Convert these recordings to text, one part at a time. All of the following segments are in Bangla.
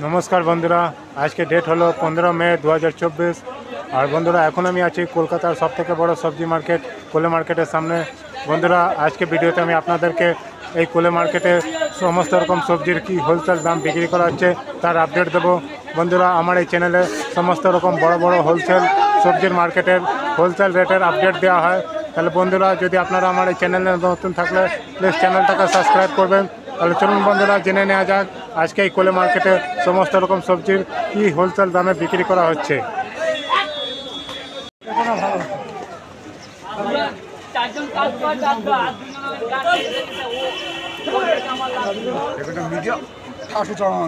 नमस्कार बंधुरा आज के डेट हलो 15 मे 2024 और बंधुरा एखन आमी आछि कलकातार सबथेके बड़ो सब्जी मार्केट कोले मार्केटेर सामने। बंधुरा आज के भिडियोते आमी आपनादेरके এই কোলে মার্কেটে সমস্ত রকম সবজির কি হোলসেল দাম বিক্রি করা হচ্ছে তার আপডেট দেবো। বন্ধুরা আমার এই চ্যানেলে সমস্ত রকম বড় বড় হোলসেল সবজির মার্কেটের হোলসেল রেটের আপডেট দেওয়া হয়। তাহলে বন্ধুরা যদি আপনারা আমার এই চ্যানেলে নতুন থাকলে প্লিজ চ্যানেলটাকে সাবস্ক্রাইব করবেন। তাহলে চলুন বন্ধুরা জেনে নেওয়া যাক আজকে এই কোলে মার্কেটে সমস্ত রকম সবজির কি হোলসেল দামে বিক্রি করা হচ্ছে।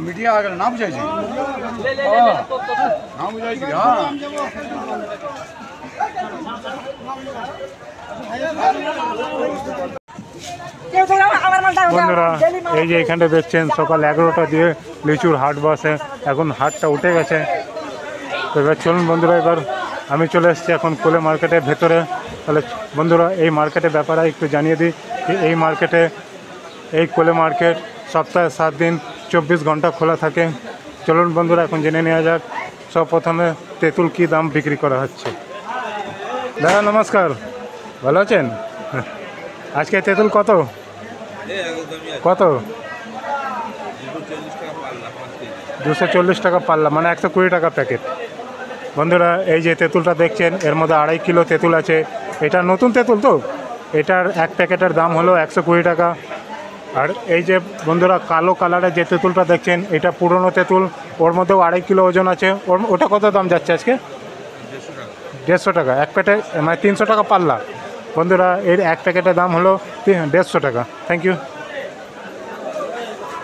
मीडिया ना बुझाई ना बुझाई বন্ধুরা এই যে এখানটা দেখছেন সকাল 11টা দিয়ে লিচুর হাট বসে, এখন হাটটা উঠে গেছে। তো এবার চলুন বন্ধুরা, এবার আমি চলে এসেছি এখন কোলে মার্কেটের ভেতরে। তাহলে বন্ধুরা এই মার্কেটের ব্যাপারে একটু জানিয়ে দিই যে এই মার্কেটে এই কোলে মার্কেট সপ্তাহে 7 দিন 24 ঘন্টা খোলা থাকে। চলুন বন্ধুরা এখন জেনে নেওয়া যাক সব প্রথমে তেঁতুল কী দাম বিক্রি করা হচ্ছে। দাদা নমস্কার, ভালো আছেন? আজকে তেঁতুল কত কত? 240 টাকা পাল্লা, মানে 120 টাকা প্যাকেট। বন্ধুরা এই যে তেঁতুলটা দেখছেন এর মধ্যে 2.5 কিলো তেঁতুল আছে। এটা নতুন তেঁতুল, তো এটার এক প্যাকেটের দাম হলো 120 টাকা। আর এই যে বন্ধুরা কালো কালারের যে তেঁতুলটা দেখছেন এটা পুরনো তেঁতুল, ওর মধ্যেও 2.5 কিলো ওজন আছে। ওটা কত দাম যাচ্ছে আজকে? 150 টাকা এক প্যাকেটে, মানে 300 টাকা পাল্লা। বন্ধুরা এর এক প্যাকেটের দাম হলো 150 টাকা। Thank you.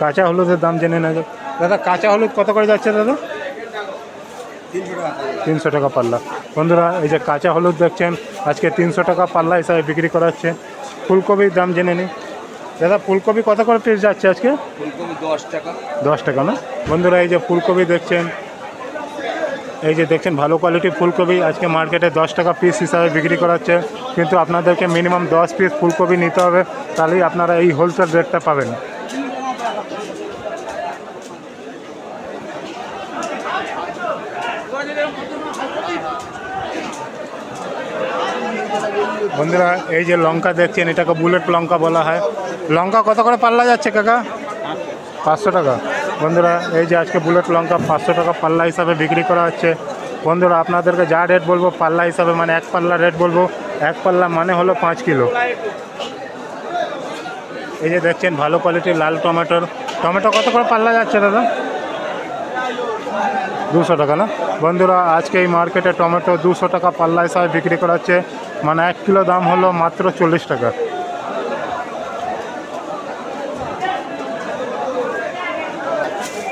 কাঁচা হলুদের দাম জেনে নেওয়া যাক। দাদা কাঁচা হলুদ কত করে যাচ্ছে দাদা? 300 টাকা পাল্লা। বন্ধুরা এই যে কাঁচা হলুদ দেখছেন আজকে 300 টাকা পাল্লা হিসাবে বিক্রি করা হচ্ছে। ফুলকপির দাম জেনে নিই। দাদা ফুলকপি কত করে পিস যাচ্ছে আজকে? ফুলকপি 10 টাকা। 10 টাকা না? বন্ধুরা এই যে ফুলকপি দেখছেন, এই যে দেখছেন ভালো কোয়ালিটির ফুলকপি আজকে মার্কেটে 10 টাকা পিস হিসাবে বিক্রি করা হচ্ছে। কিন্তু আপনাদেরকে মিনিমাম 10 পিস ফুলকপি নিতে হবে, তাহলেই আপনারা এই হোলসেল রেটটা পাবেন। বন্ধুরা এই যে লঙ্কা দেখছেন এটাকে বুলেট লঙ্কা বলা হয়। লঙ্কা কত করে পাল্লা যাচ্ছে কাকা? 500 টাকা। বন্ধুরা এই যে আজকে বুলেট লঙ্কা 500 টাকা পাল্লা হিসাবে বিক্রি করা হচ্ছে। বন্ধুরা আপনাদেরকে যা রেট বলবো পাল্লা হিসাবে, মানে এক পাল্লা রেট বলবো, এক পাল্লা মানে হলো 5 কিলো। এই যে দেখছেন ভালো কোয়ালিটির লাল টমেটোর। টমেটো কত করে পাল্লা যাচ্ছে দাদা? 200 টাকা না? বন্ধুরা আজকে এই মার্কেটে টমেটো 200 টাকা পাল্লা হিসাবে বিক্রি করা হচ্ছে, মানে 1 কিলো দাম হলো মাত্র 40 টাকা।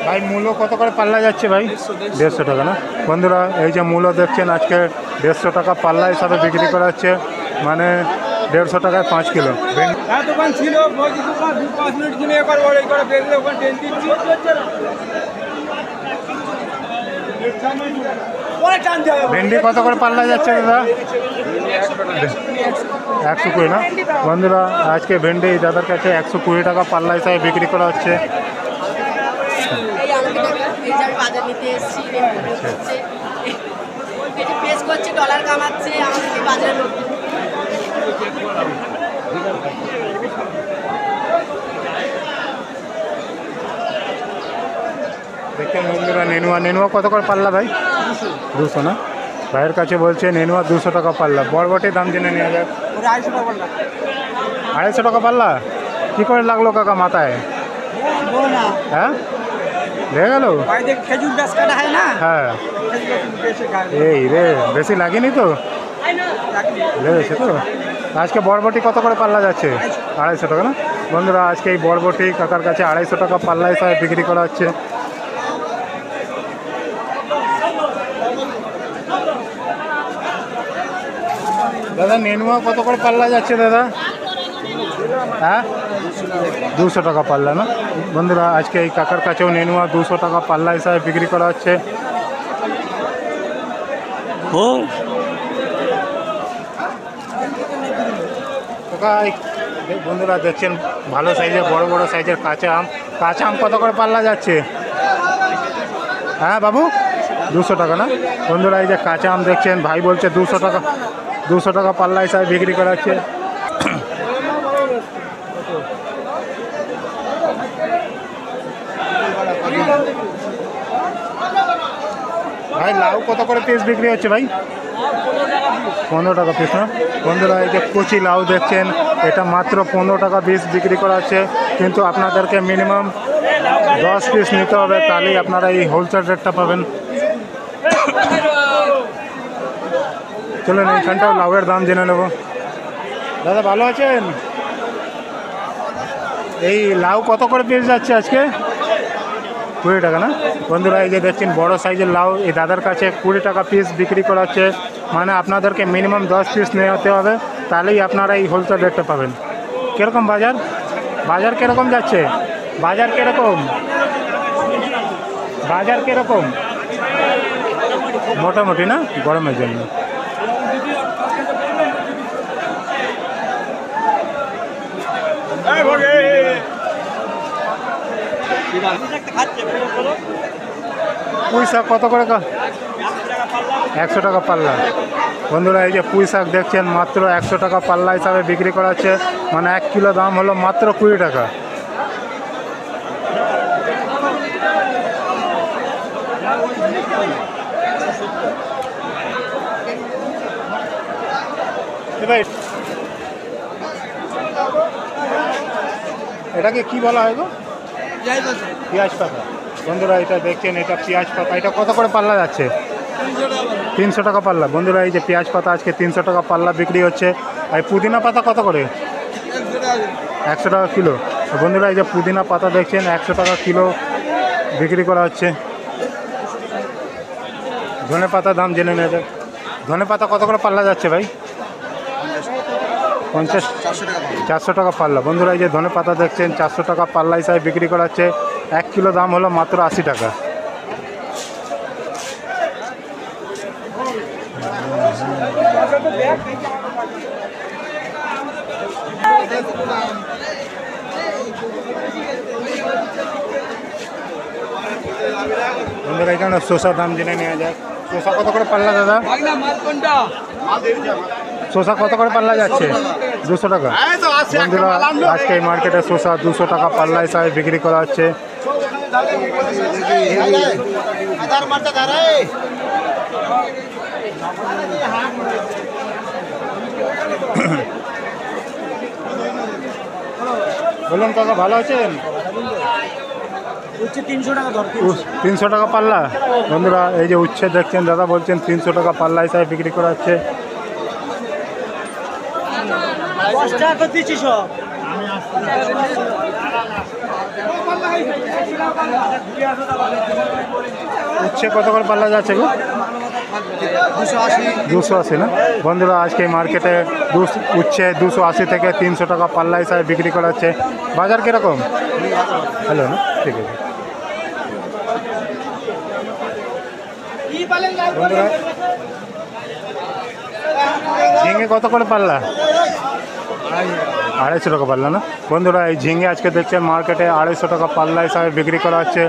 ভাই মূলো কত করে পাল্লা যাচ্ছে ভাই? 150 টাকা না? বন্ধুরা এই যে মূলো দেখছেন আজকে 150 টাকা পাল্লা হিসাবে বিক্রি করা হচ্ছে, মানে 150 টাকায় 5 কিলো। ভেন্ডি কত করে পাল্লা যাচ্ছে দাদা? 120 না? বন্ধুরা আজকে ভেন্ডি দাদার কাছে 120 টাকা পাল্লা হিসাবে বিক্রি করা হচ্ছে। দেখছেন বন্ধুরা নেনুয়া, নেনুয়া কত করে পাল্লা ভাই? 200 না? ভাইয়ের কাছে বলছে নেনুয়া 200 টাকা পাল্লা। বরবটির দাম জেনে নেওয়া যাক। 250 টাকা পাল্লা। কী করে লাগলো কাকা মাথায়? হ্যাঁ লেগে গেল? হ্যাঁ এই রে, বেশি লাগেনি তো? লেগেছে তো? আজকে বরবটি কত করে পাল্লা যাচ্ছে? 250 টাকা না? বন্ধুরা আজকে এই বরবটি কাকার কাছে 250 টাকা পাল্লা হিসাবে বিক্রি করা হচ্ছে। দাদা নেনুয়া কত করে পাল্লা যাচ্ছে দাদা? হ্যাঁ 200 টাকা পাল্লা না? বন্ধুরা আজকে এই কাকার কাছেও নেনুয়া 200 টাকা পাল্লা হিসাবে বিক্রি করা হচ্ছে। বন্ধুরা দেখছেন ভালো সাইজের বড় বড় সাইজের কাঁচা আম। কাঁচা আম কত করে পাল্লা যাচ্ছে? হ্যাঁ বাবু 200 টাকা না বন্ধুরা, এই যে কাঁচা আম দেখছেন, ভাই বলছে 200 টাকা, 200 টাকা পাল্লা হিসাবে বিক্রি করা হচ্ছে। ভাই লাউ কত করে পিস বিক্রি হচ্ছে ভাই? 15 টাকা পিস না বন্ধুরা, এই যে কচি লাউ দেখছেন, এটা মাত্র 15 টাকা পিস বিক্রি করা হচ্ছে, কিন্তু আপনাদেরকে মিনিমাম 10 পিস নিতে হবে, তাহলেই আপনারা এই হোলসেল রেটটা পাবেন। চলুন এইখানটাও লাউয়ের দাম জেনে নেব। দাদা ভালো আছেন? এই লাউ কত করে পিস যাচ্ছে আজকে? 20 টাকা না বন্ধুরা, এই যে দেখছেন বড় সাইজের লাউ এই দাদার কাছে 20 টাকা পিস বিক্রি করা হচ্ছে, মানে আপনাদেরকে মিনিমাম 10 পিস নিতে হবে, তাহলেই আপনারা এই হোলসেল রেটটা পাবেন। কীরকম বাজার? বাজার কীরকম যাচ্ছে? বাজার কীরকম? বাজার কীরকম? মোটামুটি না, গরমের জন্য। পুঁই শাক কত করে? 100 টাকা পাল্লা বন্ধুরা, এই যে পুঁই শাক দেখছেন মাত্র 100 টাকা পাল্লা হিসাবে বিক্রি করা হচ্ছে, মানে 1 কিলো দাম হলো মাত্র 20 টাকা। এটাকে কি বলা হয় গো? পেঁয়াজ পাতা বন্ধুরা, এটা দেখছেন, এটা পেঁয়াজ পাতা, এটা কত করে পাল্লা যাচ্ছে? 300 টাকা পাল্লা বন্ধুরা, এই যে পেঁয়াজ পাতা আজকে 300 টাকা পাল্লা বিক্রি হচ্ছে। আর পুদিনা পাতা কত করে? 100 টাকা কিলো বন্ধুরা, এই যে পুদিনা পাতা দেখছেন 100 টাকা কিলো বিক্রি করা হচ্ছে। ধনে পাতা দাম জেনে নেবে। ধনে পাতা কত করে পাল্লা যাচ্ছে ভাই? 400 টাকা পাল্লা বন্ধুরা, এই যে ধনে পাতা দেখছেন 400 টাকা পাল্লা হিসাবে বিক্রি করা হচ্ছে, 1 কিলো দাম হলো মাত্র 80 টাকা। বন্ধুরা এখানে শসা দাম জেনে নেওয়া যায়। শসা কত করে পাল্লা দাদা? শসা কত করে পাল্লা যাচ্ছে? 200 টাকা বন্ধুরা, আজকে এই মার্কেটে শসা 200 টাকা পাল্লা হিসাবে বিক্রি করা হচ্ছে। বলুন কাকা ভালো আছেন? 300 টাকা পাল্লা বন্ধুরা, এই যে উচ্ছে দেখছেন, দাদা বলছেন 300 টাকা পাল্লা হিসাবে বিক্রি করা হচ্ছে। উচ্ছে কত করে পাল্লা যাচ্ছে গো? 280 না বন্ধুরা, আজকে মার্কেটে উচ্ছে 280 থেকে 300 টাকা পাল্লা হিসাবে বিক্রি করা হচ্ছে। বাজার কিরকম? হ্যালো না, ঠিক আছে বন্ধুরা। ঝিঙে কত করে পাল্লা? 250 টাকা পাল্লা না বন্ধুরা, এই ঝিঙে আজকে দেখছেন মার্কেটে 250 টাকা পাল্লা হিসাবে বিক্রি করা হচ্ছে।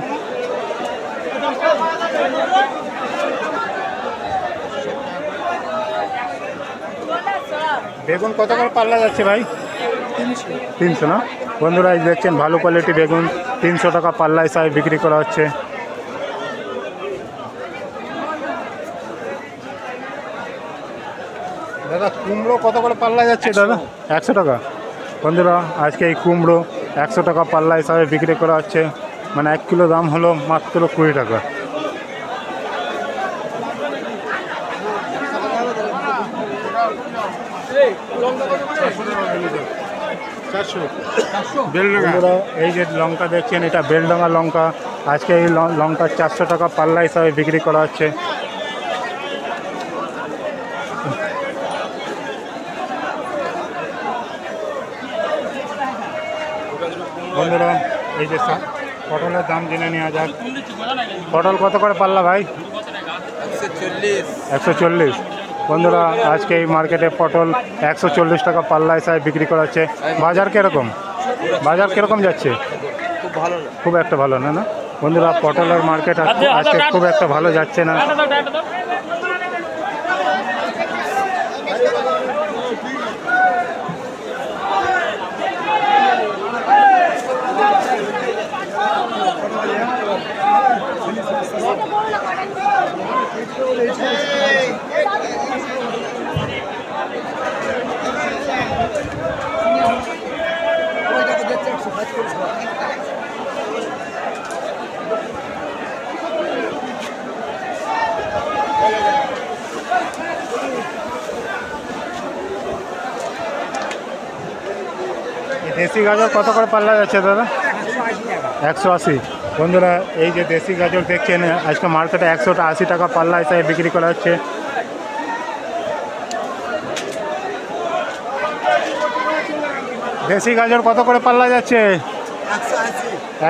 বেগুন কত করে পাল্লা যাচ্ছে ভাই? 300 না বন্ধুরা, এই দেখছেন ভালো কোয়ালিটি বেগুন 300 টাকা পাল্লা হিসাবে বিক্রি করা হচ্ছে। দাদা কুমড়ো কত করে পাল্লা যাচ্ছে দাদা? 100 টাকা বন্ধুরা, আজকে এই কুমড়ো 100 টাকা পাল্লা হিসাবে বিক্রি করা হচ্ছে, মানে 1 কিলো দাম হলো মাত্র 20 টাকা। বন্ধুরা এই যে লঙ্কা দেখছেন, এটা বেলডাঙ্গা লঙ্কা, আজকে এই লঙ্কা 400 টাকা পাল্লা হিসাবে বিক্রি করা হচ্ছে। বন্ধুরা এই যে পটলের দাম জেনে নেওয়া যাক। পটল কত করে পাল্লা ভাই? 140 বন্ধুরা, আজকে এই মার্কেটে পটল 140 টাকা পাল্লা হিসাবে বিক্রি করা হচ্ছে। বাজার কিরকম? বাজার কিরকম যাচ্ছে? খুব ভালো, খুব একটা ভালো না না বন্ধুরা পটলের মার্কেট আজকে খুব একটা ভালো যাচ্ছে না। দেশি গাজর কত করে পাল্লা যাচ্ছে দাদা? 180। বন্ধুরা এই যে দেশি গাজর দেখছেন আজকে মার্কেটে 180 টাকা পাল্লা হিসাবে বিক্রি করা হচ্ছে। দেশি গাজর কত করে পাল্লা যাচ্ছে?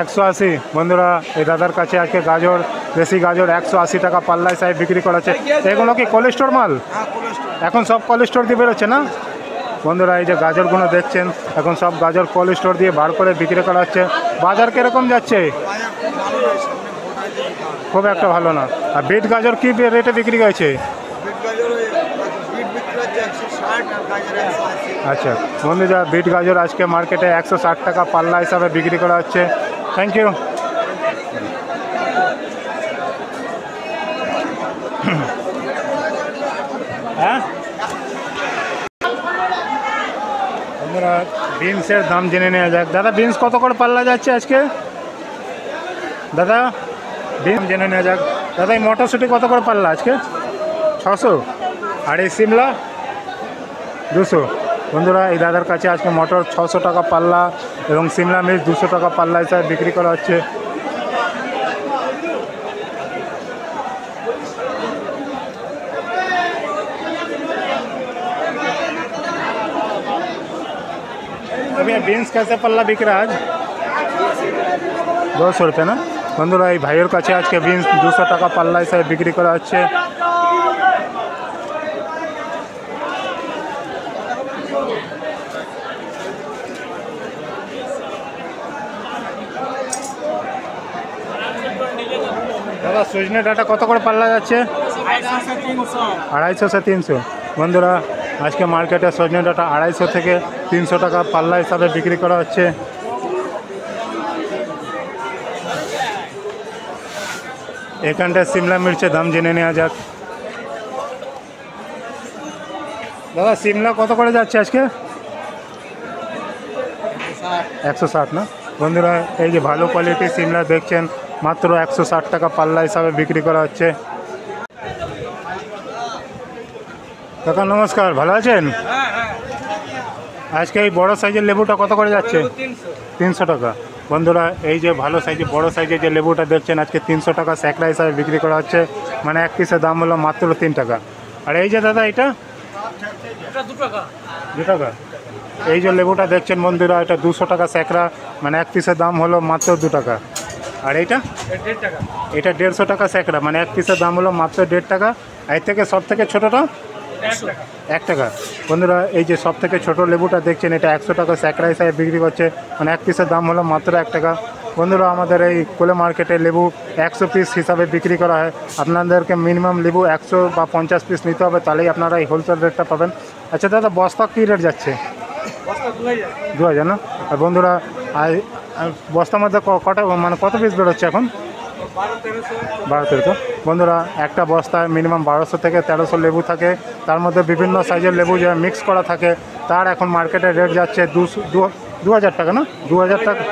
180। বন্ধুরা এই দাদার কাছে আজকে গাজর, দেশি গাজর 180 টাকা পাল্লা হিসাবে বিক্রি করা হচ্ছে। এগুলো কি কোল্ড স্টোর মাল? এখন সব কোল্ড স্টোর দিয়ে বেরোচ্ছে না? বন্ধুরা এই যে গাজরগুলো দেখছেন এখন সব গাজর কোল্ড স্টোর দিয়ে বার করে বিক্রি করা হচ্ছে। বাজার কিরকম যাচ্ছে? খুব একটা ভালো না। আর বিট গাজর কি রেটে বিক্রি হয়েছে? আচ্ছা বন্ধুরা বিট গাজর আজকে মার্কেটে 160 টাকা পাল্লা হিসাবে বিক্রি করা হচ্ছে। Thank you. হ্যাঁ বন্ধুরা বিনসের দাম জেনে নেওয়া যাক। দাদা বিনস কত করে পাল্লা যাচ্ছে আজকে? দাদা বিনস জেনে নেওয়া যাক। দাদা এই মটরশুঁটি কত করে পাল্লা আজকে? 600। আর এই সিমলা 200। বন্ধুরা এই দাদার কাছে আজকে মটর 600 টাকা পাল্লা এবং সিমলা মির্চ 200 টাকা পাল্লা হিসাবে বিক্রি করা হচ্ছে। अभी बीन्स कैसे पल्ला बिक रहा है आज? 200 रुपये ना। बंधुरा এই ভাইয়ের কাছে আজকে বিনস 200 টাকা পাল্লা হিসাবে বিক্রি করা হচ্ছে। দাদা সজনে ডাটা কত করে পাল্লা যাচ্ছে? 250 से 300। বন্ধুরা আজকে মার্কেটে সজনে ডাটা 250 থেকে 300 টাকা পাল্লা হিসাবে বিক্রি করা হচ্ছে। এখানটায় সিমলা মির্চের দাম জেনে নেওয়া যাক। দাদা সিমলা কত করে যাচ্ছে আজকে? 160 না। বন্ধুরা এই যে ভালো কোয়ালিটির সিমলা দেখছেন মাত্র 160 টাকা পাল্লা হিসাবে বিক্রি করা হচ্ছে। কাকা নমস্কার, ভালো আছেন? আজকে এই বড় সাইজের লেবুটা কত করে যাচ্ছে? 300 টাকা। বন্ধুরা এই যে ভালো সাইজের বড় সাইজের যে লেবুটা দেখছেন আজকে 300 টাকা স্যাকড়া হিসাবে বিক্রি করা হচ্ছে। মানে এক পিসের দাম হলো মাত্র 3 টাকা। আর এই যে দাদা এটা 2 টাকা। এই যে লেবুটা দেখছেন বন্ধুরা এটা 200 টাকা স্যাকড়া, মানে এক পিসের দাম হলো মাত্র 2 টাকা। আর এইটা এটা 150 টাকা স্যাকড়া, মানে এক পিসের দাম হলো মাত্র 1.5 টাকা। এর থেকে সব থেকে ছোটোটা 1 টাকা। বন্ধুরা এই যে সব থেকে ছোটো লেবুটা দেখছেন এটা 100 টাকা স্যাকড়া হিসাবে বিক্রি করছে, মানে এক পিসের দাম হলো মাত্র 1 টাকা। বন্ধুরা আমাদের এই কোলে মার্কেটে লেবু 100 পিস হিসাবে বিক্রি করা হয়। আপনাদেরকে মিনিমাম লেবু 100 বা 50 পিস নিতে হবে, তাহলেই আপনারা এই হোলসেল রেটটা পাবেন। আচ্ছা দাদা বস্তা কী রেট যাচ্ছে? 2000 না। আর বন্ধুরা বস্তার মধ্যে কটা মানে কত পিস বেরোচ্ছে এখন? 12-13। বন্ধুরা একটা বস্তায় মিনিমাম 1200 থেকে 1300 লেবু থাকে, তার মধ্যে বিভিন্ন সাইজের লেবু যা মিক্স করা থাকে তার এখন মার্কেটের রেট যাচ্ছে 2000 টাকা না, 2000 টাকা,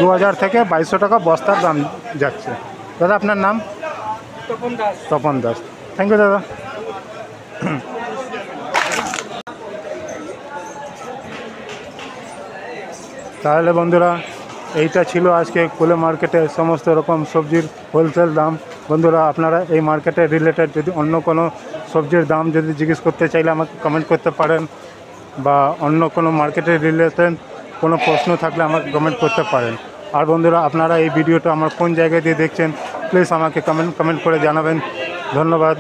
2000 থেকে 2200 টাকা বস্তার দাম যাচ্ছে। দাদা আপনার নাম? তপন দাস। থ্যাংক ইউ দাদা। তাহলে বন্ধুরা এইটা ছিল আজকে কোলে মার্কেটে সমস্ত রকম সবজির হোলসেল দাম। বন্ধুরা আপনারা এই মার্কেটে রিলেটেড যদি অন্য কোনো সবজির দাম যদি জিজ্ঞেস করতে চাইলে আমাকে কমেন্ট করতে পারেন, বা অন্য কোনো মার্কেটের রিলেটেড কোনো প্রশ্ন থাকলে আমাকে কমেন্ট করতে পারেন। আর বন্ধুরা আপনারা এই ভিডিওটা আমার কোন জায়গায় দিয়ে দেখছেন প্লিজ আমাকে কমেন্ট করে জানাবেন। ধন্যবাদ।